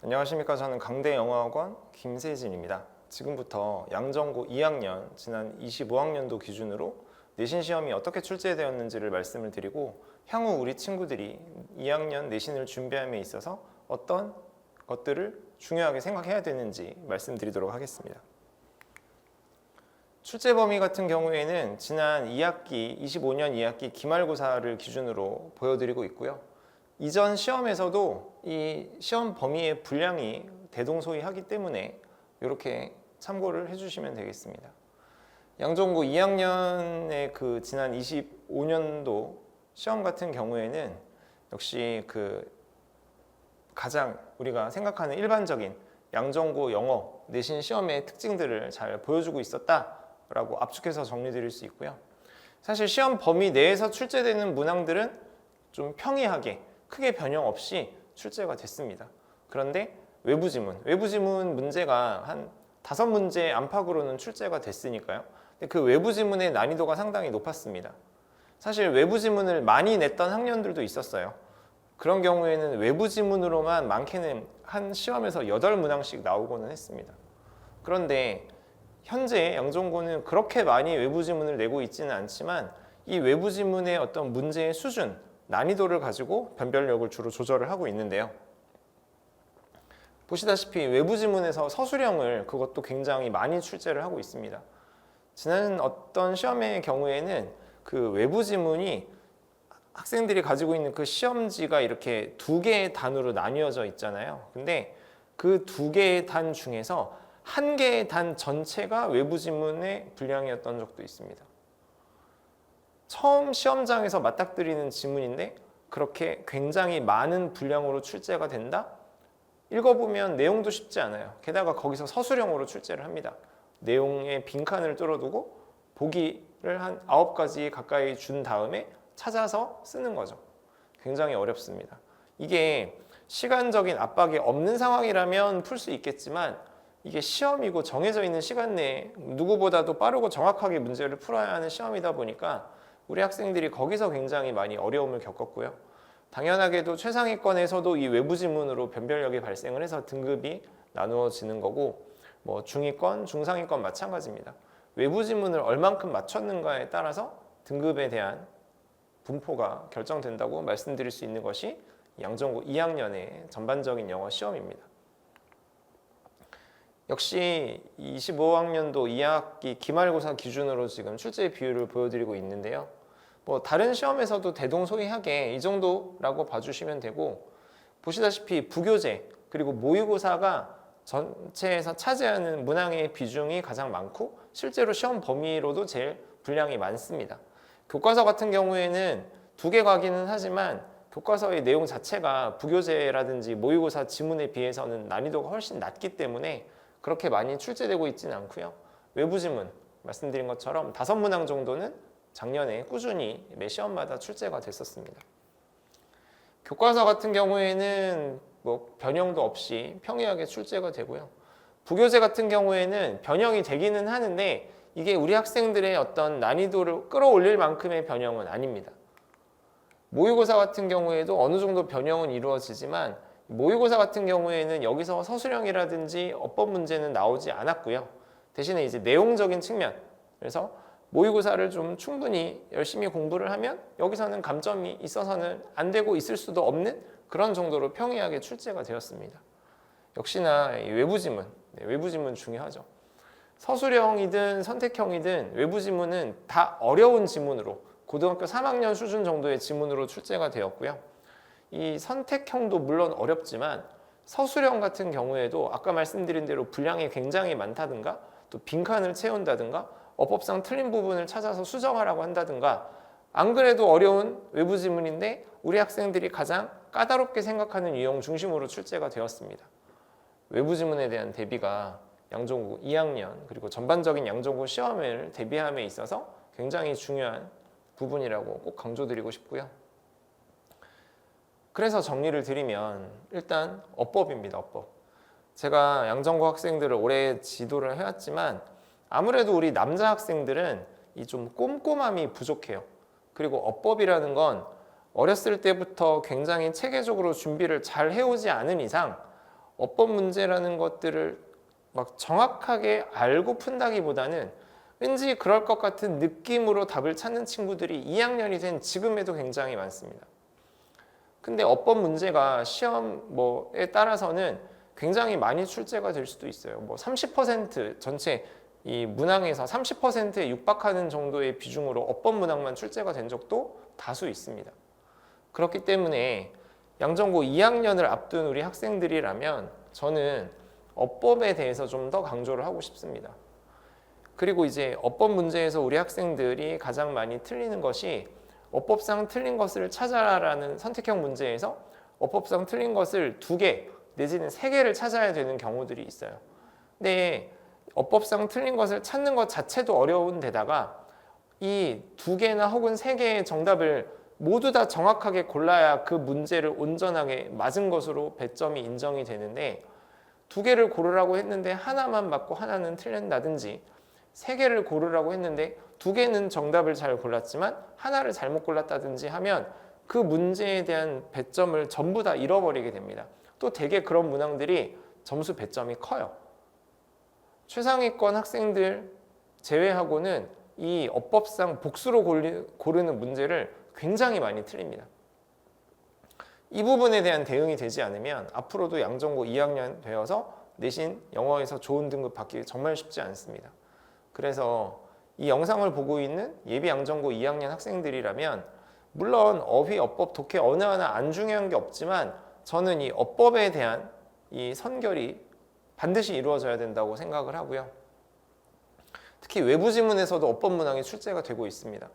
안녕하십니까. 저는 강대영어학원 김세진입니다. 지금부터 양정고 2학년 지난 25학년도 기준으로 내신 시험이 어떻게 출제되었는지를 말씀을 드리고 향후 우리 친구들이 2학년 내신을 준비함에 있어서 어떤 것들을 중요하게 생각해야 되는지 말씀드리도록 하겠습니다. 출제 범위 같은 경우에는 지난 2학기, 25년 2학기 기말고사를 기준으로 보여드리고 있고요. 이전 시험에서도 이 시험 범위의 분량이 대동소이하기 때문에 이렇게 참고를 해주시면 되겠습니다. 양정고 2학년의 그 지난 25년도 시험 같은 경우에는 역시 그 가장 우리가 생각하는 일반적인 양정고 영어 내신 시험의 특징들을 잘 보여주고 있었다라고 압축해서 정리드릴 수 있고요. 사실 시험 범위 내에서 출제되는 문항들은 좀 평이하게 크게 변형 없이 출제가 됐습니다. 그런데 외부 지문 문제가 한 5문제 안팎으로는 출제가 됐으니까요. 근데 그 외부 지문의 난이도가 상당히 높았습니다. 사실 외부 지문을 많이 냈던 학년들도 있었어요. 그런 경우에는 외부 지문으로만 많게는 한 시험에서 8문항씩 나오고는 했습니다. 그런데 현재 양정고는 그렇게 많이 외부 지문을 내고 있지는 않지만 이 외부 지문의 어떤 문제의 수준, 난이도를 가지고 변별력을 주로 조절을 하고 있는데요. 보시다시피 외부 지문에서 서술형을 그것도 굉장히 많이 출제를 하고 있습니다. 지난 어떤 시험의 경우에는 그 외부 지문이 학생들이 가지고 있는 그 시험지가 이렇게 2개의 단으로 나뉘어져 있잖아요. 근데 그 2개의 단 중에서 1개의 단 전체가 외부 지문의 분량이었던 적도 있습니다. 처음 시험장에서 맞닥뜨리는 지문인데 그렇게 굉장히 많은 분량으로 출제가 된다? 읽어보면 내용도 쉽지 않아요. 게다가 거기서 서술형으로 출제를 합니다. 내용의 빈칸을 뚫어두고 보기를 한 9가지 가까이 준 다음에 찾아서 쓰는 거죠. 굉장히 어렵습니다. 이게 시간적인 압박이 없는 상황이라면 풀 수 있겠지만 이게 시험이고 정해져 있는 시간 내에 누구보다도 빠르고 정확하게 문제를 풀어야 하는 시험이다 보니까 우리 학생들이 거기서 굉장히 많이 어려움을 겪었고요. 당연하게도 최상위권에서도 이 외부 지문으로 변별력이 발생을 해서 등급이 나누어지는 거고 뭐 중위권, 중상위권 마찬가지입니다. 외부 지문을 얼만큼 맞췄는가에 따라서 등급에 대한 분포가 결정된다고 말씀드릴 수 있는 것이 양정고 2학년의 전반적인 영어 시험입니다. 역시 25학년도 2학기 기말고사 기준으로 지금 출제 비율을 보여드리고 있는데요. 뭐 다른 시험에서도 대동소이하게 이 정도라고 봐주시면 되고 보시다시피 부교재 그리고 모의고사가 전체에서 차지하는 문항의 비중이 가장 많고 실제로 시험 범위로도 제일 분량이 많습니다. 교과서 같은 경우에는 2개 과기는 하지만 교과서의 내용 자체가 부교재라든지 모의고사 지문에 비해서는 난이도가 훨씬 낮기 때문에 그렇게 많이 출제되고 있지는 않고요. 외부 지문 말씀드린 것처럼 5문항 정도는 작년에 꾸준히 매 시험마다 출제가 됐었습니다. 교과서 같은 경우에는 뭐 변형도 없이 평이하게 출제가 되고요. 부교재 같은 경우에는 변형이 되기는 하는데 이게 우리 학생들의 어떤 난이도를 끌어올릴 만큼의 변형은 아닙니다. 모의고사 같은 경우에도 어느 정도 변형은 이루어지지만 모의고사 같은 경우에는 여기서 서술형이라든지 어법 문제는 나오지 않았고요. 대신에 이제 내용적인 측면, 그래서 모의고사를 좀 충분히 열심히 공부를 하면 여기서는 감점이 있어서는 안 되고 있을 수도 없는 그런 정도로 평이하게 출제가 되었습니다. 역시나 외부 지문, 외부 지문 중요하죠. 서술형이든 선택형이든 외부 지문은 다 어려운 지문으로 고등학교 3학년 수준 정도의 지문으로 출제가 되었고요. 이 선택형도 물론 어렵지만 서술형 같은 경우에도 아까 말씀드린 대로 분량이 굉장히 많다든가 또 빈칸을 채운다든가 어법상 틀린 부분을 찾아서 수정하라고 한다든가 안 그래도 어려운 외부 지문인데 우리 학생들이 가장 까다롭게 생각하는 유형 중심으로 출제가 되었습니다. 외부 지문에 대한 대비가 양정고 2학년 그리고 전반적인 양정고 시험을 대비함에 있어서 굉장히 중요한 부분이라고 꼭 강조드리고 싶고요. 그래서 정리를 드리면 일단 어법입니다. 어법. 제가 양정고 학생들을 오래 지도를 해왔지만 아무래도 우리 남자 학생들은 이 좀 꼼꼼함이 부족해요. 그리고 어법이라는 건 어렸을 때부터 굉장히 체계적으로 준비를 잘 해오지 않은 이상 어법 문제라는 것들을 막 정확하게 알고 푼다기보다는 왠지 그럴 것 같은 느낌으로 답을 찾는 친구들이 2학년이 된 지금에도 굉장히 많습니다. 근데 어법 문제가 시험에 따라서는 굉장히 많이 출제가 될 수도 있어요. 뭐 30% 전체 이 문항에서 30%에 육박하는 정도의 비중으로 어법 문항만 출제가 된 적도 다수 있습니다. 그렇기 때문에 양전고 2학년을 앞둔 우리 학생들이라면 저는 어법에 대해서 좀 더 강조를 하고 싶습니다. 그리고 이제 어법 문제에서 우리 학생들이 가장 많이 틀리는 것이 어법상 틀린 것을 찾아라라는 선택형 문제에서 어법상 틀린 것을 2개 내지는 3개를 찾아야 되는 경우들이 있어요. 근데 어법상 틀린 것을 찾는 것 자체도 어려운 데다가 이 2개나 혹은 3개의 정답을 모두 다 정확하게 골라야 그 문제를 온전하게 맞은 것으로 배점이 인정이 되는데 2개를 고르라고 했는데 하나만 맞고 하나는 틀린다든지 3개를 고르라고 했는데 2개는 정답을 잘 골랐지만 하나를 잘못 골랐다든지 하면 그 문제에 대한 배점을 전부 다 잃어버리게 됩니다. 또 되게 그런 문항들이 점수 배점이 커요. 최상위권 학생들 제외하고는 이 어법상 복수로 고르는 문제를 굉장히 많이 틀립니다. 이 부분에 대한 대응이 되지 않으면 앞으로도 양전고 2학년 되어서 내신 영어에서 좋은 등급 받기 정말 쉽지 않습니다. 그래서 이 영상을 보고 있는 예비 양전고 2학년 학생들이라면 물론 어휘, 어법, 독해 어느 하나 안 중요한 게 없지만 저는 이 어법에 대한 이 선결이 반드시 이루어져야 된다고 생각을 하고요. 특히 외부 지문에서도 어법 문항이 출제가 되고 있습니다.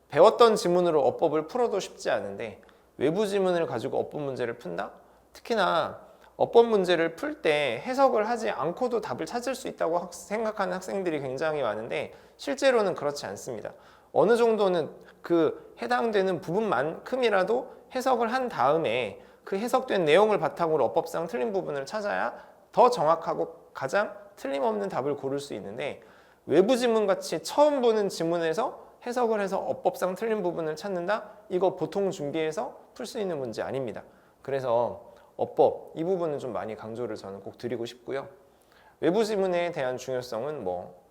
배웠던 지문으로 어법을 풀어도 쉽지 않은데 외부 지문을 가지고 어법 문제를 푼다? 특히나 어법 문제를 풀 때 해석을 하지 않고도 답을 찾을 수 있다고 생각하는 학생들이 굉장히 많은데 실제로는 그렇지 않습니다. 어느 정도는 그 해당되는 부분만큼이라도 해석을 한 다음에 그 해석된 내용을 바탕으로 어법상 틀린 부분을 찾아야 더 정확하고 가장 틀림없는 답을 고를 수 있는데 외부 지문 같이 처음 보는 지문에서 해석을 해서 어법상 틀린 부분을 찾는다? 이거 보통 준비해서 풀 수 있는 문제 아닙니다. 그래서 어법 이 부분은 좀 많이 강조를 저는 꼭 드리고 싶고요. 외부 지문에 대한 중요성은 뭐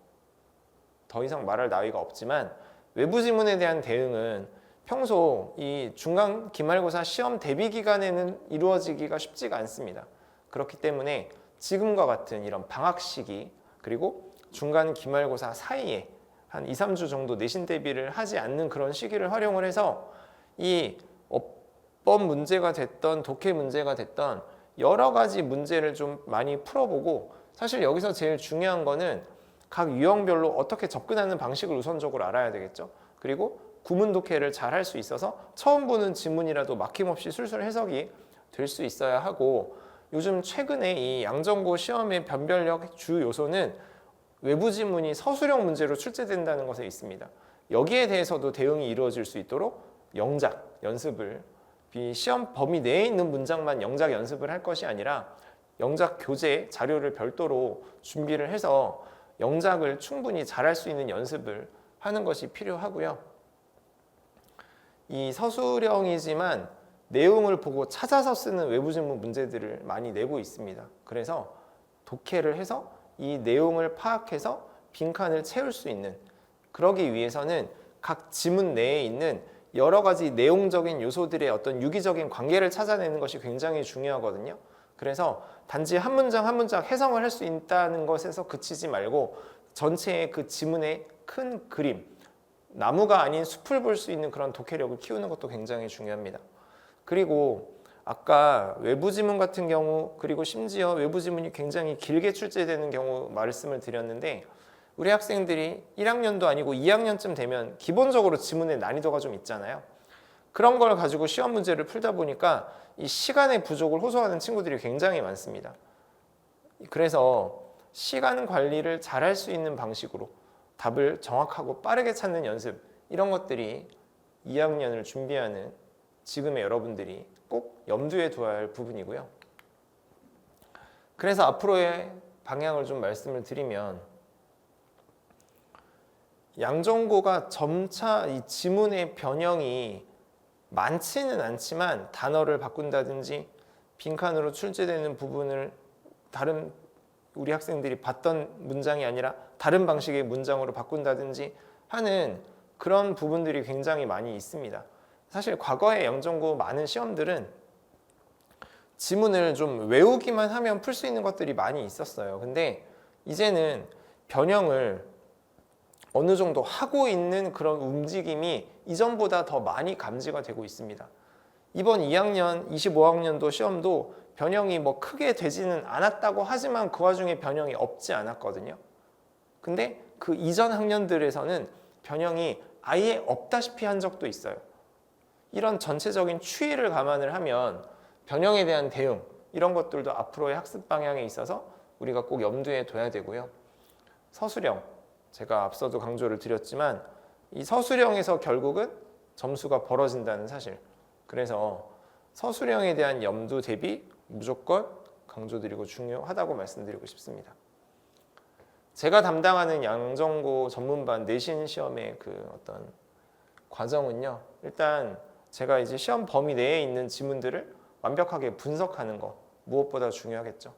더 이상 말할 나위가 없지만 외부 지문에 대한 대응은 평소 이 중간 기말고사 시험 대비 기간에는 이루어지기가 쉽지가 않습니다. 그렇기 때문에 지금과 같은 이런 방학 시기 그리고 중간 기말고사 사이에 한 2, 3주 정도 내신 대비를 하지 않는 그런 시기를 활용을 해서 이 어법 문제가 됐던 독해 문제가 됐던 여러 가지 문제를 좀 많이 풀어보고 사실 여기서 제일 중요한 거는 각 유형별로 어떻게 접근하는 방식을 우선적으로 알아야 되겠죠. 그리고 구문 독해를 잘 할 수 있어서 처음 보는 지문이라도 막힘없이 술술 해석이 될 수 있어야 하고 요즘 최근에 이 양전고 시험의 변별력 주 요소는 외부 지문이 서술형 문제로 출제된다는 것에 있습니다. 여기에 대해서도 대응이 이루어질 수 있도록 영작 연습을 시험 범위 내에 있는 문장만 영작 연습을 할 것이 아니라 영작 교재 자료를 별도로 준비를 해서 영작을 충분히 잘할 수 있는 연습을 하는 것이 필요하고요. 이 서술형이지만 내용을 보고 찾아서 쓰는 외부 지문 문제들을 많이 내고 있습니다. 그래서 독해를 해서 이 내용을 파악해서 빈칸을 채울 수 있는 그러기 위해서는 각 지문 내에 있는 여러 가지 내용적인 요소들의 어떤 유기적인 관계를 찾아내는 것이 굉장히 중요하거든요. 그래서 단지 한 문장 한 문장 해석을 할 수 있다는 것에서 그치지 말고 전체의 그 지문의 큰 그림, 나무가 아닌 숲을 볼 수 있는 그런 독해력을 키우는 것도 굉장히 중요합니다. 그리고 아까 외부 지문 같은 경우 그리고 심지어 외부 지문이 굉장히 길게 출제되는 경우 말씀을 드렸는데 우리 학생들이 1학년도 아니고 2학년쯤 되면 기본적으로 지문의 난이도가 좀 있잖아요. 그런 걸 가지고 시험 문제를 풀다 보니까 이 시간의 부족을 호소하는 친구들이 굉장히 많습니다. 그래서 시간 관리를 잘 할 수 있는 방식으로 답을 정확하고 빠르게 찾는 연습 이런 것들이 2학년을 준비하는 지금의 여러분들이 꼭 염두에 두어야 할 부분이고요. 그래서 앞으로의 방향을 좀 말씀을 드리면 양전고가 점차 이 지문의 변형이 많지는 않지만 단어를 바꾼다든지 빈칸으로 출제되는 부분을 다른 우리 학생들이 봤던 문장이 아니라 다른 방식의 문장으로 바꾼다든지 하는 그런 부분들이 굉장히 많이 있습니다. 사실 과거의 영정고 많은 시험들은 지문을 좀 외우기만 하면 풀 수 있는 것들이 많이 있었어요. 근데 이제는 변형을 어느 정도 하고 있는 그런 움직임이 이전보다 더 많이 감지가 되고 있습니다. 이번 2학년, 25학년도 시험도 변형이 뭐 크게 되지는 않았다고 하지만 그 와중에 변형이 없지 않았거든요. 근데 그 이전 학년들에서는 변형이 아예 없다시피 한 적도 있어요. 이런 전체적인 추이를 감안을 하면 변형에 대한 대응, 이런 것들도 앞으로의 학습 방향에 있어서 우리가 꼭 염두에 둬야 되고요. 서술형, 제가 앞서도 강조를 드렸지만 이 서술형에서 결국은 점수가 벌어진다는 사실. 그래서 서술형에 대한 염두 대비 무조건 강조드리고 중요하다고 말씀드리고 싶습니다. 제가 담당하는 양정고 전문반 내신 시험의 그 어떤 과정은요. 일단 제가 이제 시험 범위 내에 있는 지문들을 완벽하게 분석하는 거 무엇보다 중요하겠죠.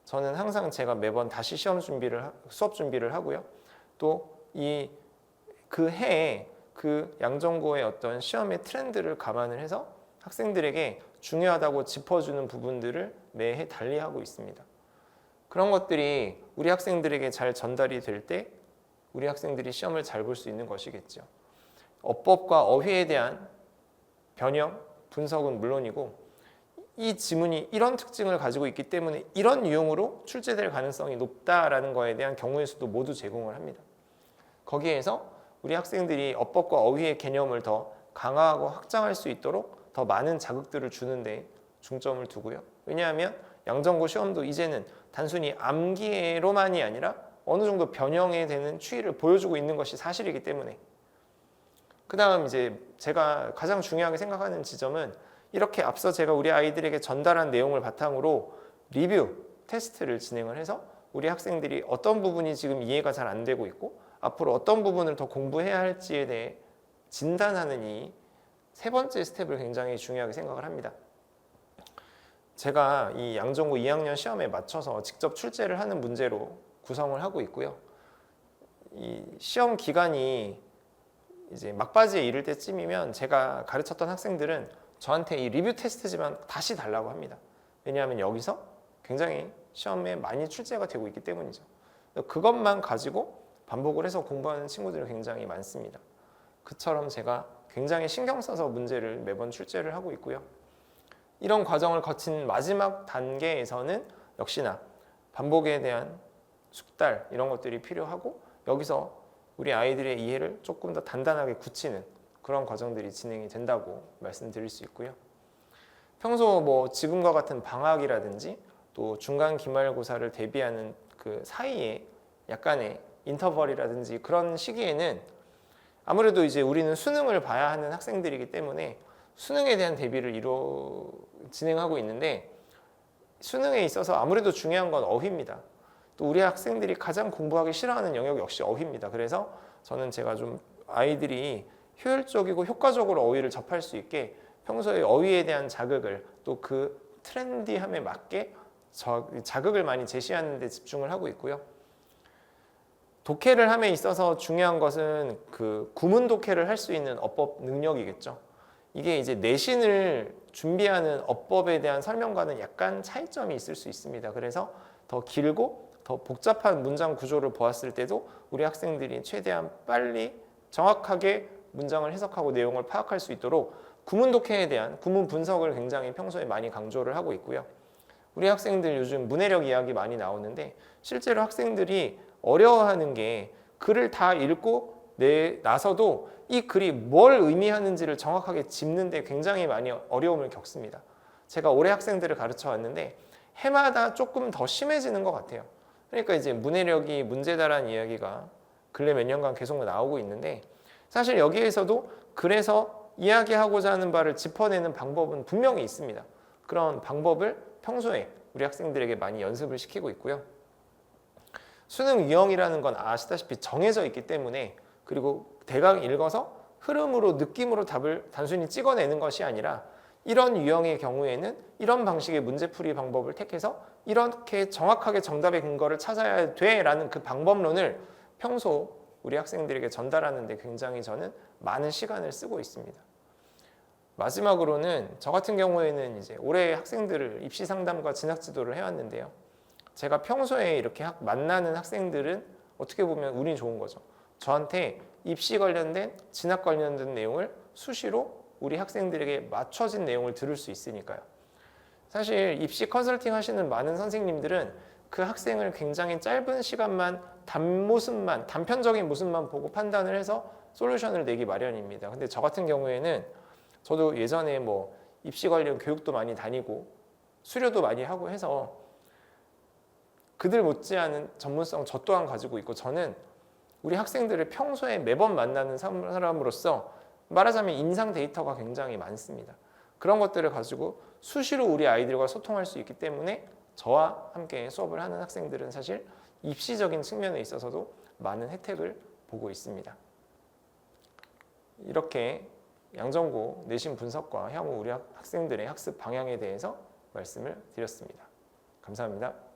저는 항상 제가 매번 다시 수업 준비를 하고요. 또 그 해에 그 양정고의 어떤 시험의 트렌드를 감안을 해서 학생들에게 중요하다고 짚어주는 부분들을 매해 달리하고 있습니다. 그런 것들이 우리 학생들에게 잘 전달이 될 때 우리 학생들이 시험을 잘 볼 수 있는 것이겠죠. 어법과 어휘에 대한 변형, 분석은 물론이고 이 지문이 이런 특징을 가지고 있기 때문에 이런 유형으로 출제될 가능성이 높다라는 거에 대한 경우의 수도 모두 제공을 합니다. 거기에서 우리 학생들이 어법과 어휘의 개념을 더 강화하고 확장할 수 있도록 더 많은 자극들을 주는 데 중점을 두고요. 왜냐하면 양정고 시험도 이제는 단순히 암기로만이 아니라 어느 정도 변형에 되는 추이를 보여주고 있는 것이 사실이기 때문에 그 다음 이제 제가 가장 중요하게 생각하는 지점은 이렇게 앞서 제가 우리 아이들에게 전달한 내용을 바탕으로 리뷰, 테스트를 진행을 해서 우리 학생들이 어떤 부분이 지금 이해가 잘 안 되고 있고 앞으로 어떤 부분을 더 공부해야 할지에 대해 진단하는 이 세 번째 스텝을 굉장히 중요하게 생각을 합니다. 제가 이 양정고 2학년 시험에 맞춰서 직접 출제를 하는 문제로 구성을 하고 있고요. 이 시험 기간이 이제 막바지에 이를 때쯤이면 제가 가르쳤던 학생들은 저한테 이 리뷰 테스트지만 다시 달라고 합니다. 왜냐하면 여기서 굉장히 시험에 많이 출제가 되고 있기 때문이죠. 그것만 가지고 반복을 해서 공부하는 친구들이 굉장히 많습니다. 그처럼 제가 굉장히 신경 써서 문제를 매번 출제를 하고 있고요. 이런 과정을 거친 마지막 단계에서는 역시나 반복에 대한 숙달 이런 것들이 필요하고 여기서 우리 아이들의 이해를 조금 더 단단하게 굳히는 그런 과정들이 진행이 된다고 말씀드릴 수 있고요. 평소 뭐 지금과 같은 방학이라든지 또 중간 기말고사를 대비하는 그 사이에 약간의 인터벌이라든지 그런 시기에는 아무래도 이제 우리는 수능을 봐야 하는 학생들이기 때문에 수능에 대한 대비를 진행하고 있는데 수능에 있어서 아무래도 중요한 건 어휘입니다. 또 우리 학생들이 가장 공부하기 싫어하는 영역 역시 어휘입니다. 그래서 저는 제가 좀 아이들이 효율적이고 효과적으로 어휘를 접할 수 있게 평소에 어휘에 대한 자극을 또 그 트렌디함에 맞게 자극을 많이 제시하는 데 집중을 하고 있고요. 독해를 함에 있어서 중요한 것은 그 구문 독해를 할 수 있는 어법 능력이겠죠. 이게 이제 내신을 준비하는 어법에 대한 설명과는 약간 차이점이 있을 수 있습니다. 그래서 더 길고 더 복잡한 문장 구조를 보았을 때도 우리 학생들이 최대한 빨리 정확하게 문장을 해석하고 내용을 파악할 수 있도록 구문 독해에 대한 구문 분석을 굉장히 평소에 많이 강조를 하고 있고요. 우리 학생들 요즘 문해력 이야기 많이 나오는데 실제로 학생들이 어려워하는 게 글을 다 읽고 나서도 이 글이 뭘 의미하는지를 정확하게 짚는 데 굉장히 많이 어려움을 겪습니다. 제가 올해 학생들을 가르쳐 왔는데 해마다 조금 더 심해지는 것 같아요. 그러니까 이제 문해력이 문제다라는 이야기가 근래 몇 년간 계속 나오고 있는데 사실 여기에서도 그래서 이야기하고자 하는 바를 짚어내는 방법은 분명히 있습니다. 그런 방법을 평소에 우리 학생들에게 많이 연습을 시키고 있고요. 수능 유형이라는 건 아시다시피 정해져 있기 때문에 그리고 대강 읽어서 흐름으로 느낌으로 답을 단순히 찍어내는 것이 아니라 이런 유형의 경우에는 이런 방식의 문제풀이 방법을 택해서 이렇게 정확하게 정답의 근거를 찾아야 돼라는 그 방법론을 평소 우리 학생들에게 전달하는 데 굉장히 저는 많은 시간을 쓰고 있습니다. 마지막으로는 저 같은 경우에는 이제 올해 학생들을 입시 상담과 진학 지도를 해왔는데요. 제가 평소에 이렇게 만나는 학생들은 어떻게 보면 운이 좋은 거죠. 저한테 입시 관련된 진학 관련된 내용을 수시로 우리 학생들에게 맞춰진 내용을 들을 수 있으니까요. 사실 입시 컨설팅 하시는 많은 선생님들은 그 학생을 굉장히 짧은 시간만 단편적인 모습만 보고 판단을 해서 솔루션을 내기 마련입니다. 근데 저 같은 경우에는 저도 예전에 뭐 입시 관련 교육도 많이 다니고 수료도 많이 하고 해서 그들 못지않은 전문성 저 또한 가지고 있고, 저는 우리 학생들을 평소에 매번 만나는 사람으로서 말하자면 인상 데이터가 굉장히 많습니다. 그런 것들을 가지고 수시로 우리 아이들과 소통할 수 있기 때문에 저와 함께 수업을 하는 학생들은 사실 입시적인 측면에 있어서도 많은 혜택을 보고 있습니다. 이렇게 양정고 내신 분석과 향후 우리 학생들의 학습 방향에 대해서 말씀을 드렸습니다. 감사합니다.